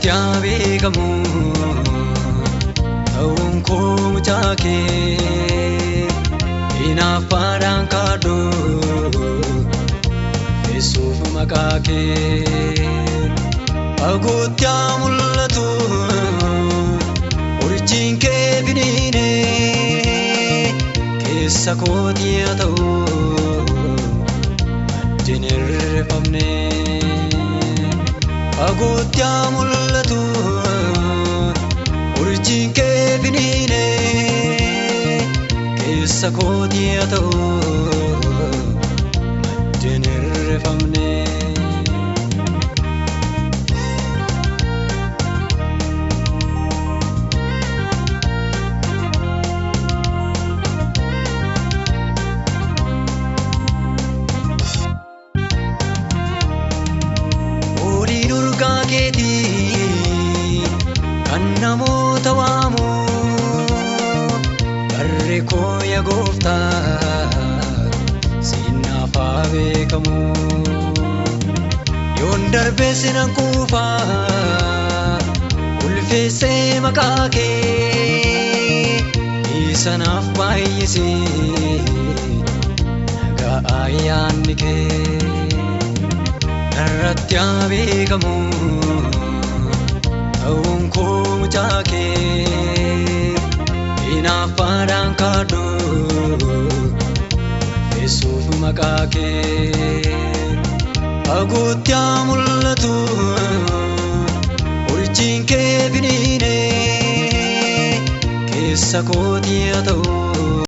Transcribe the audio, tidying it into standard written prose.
narratti beekamu ta'uun koo mucaa kee inaaffaadhaan kaadhoo Yesuuf maqaa kee fagootti haa mul'atu urjiin kee finiinee keessa kootii haa ta'u addin irrifamne fagootti haa mul'atu urjiin kee finiinee keessa kootii haa ta'u addin irrifamne kan namoota waamu barre koo yaa Gooftaa siinaaf haa beekamu yoon darbe sinan kuufa ulfeessee maqaa kee isanaaf baay'isee nagaa ayyaanni kee narratti haa beekamu ta'uun koo mucaa kee inaaffaadhaan kaadhoo Yesuuf maqaa kee fagootti haa mul'atu urjiin kee finiinee keessa kootii haa ta'u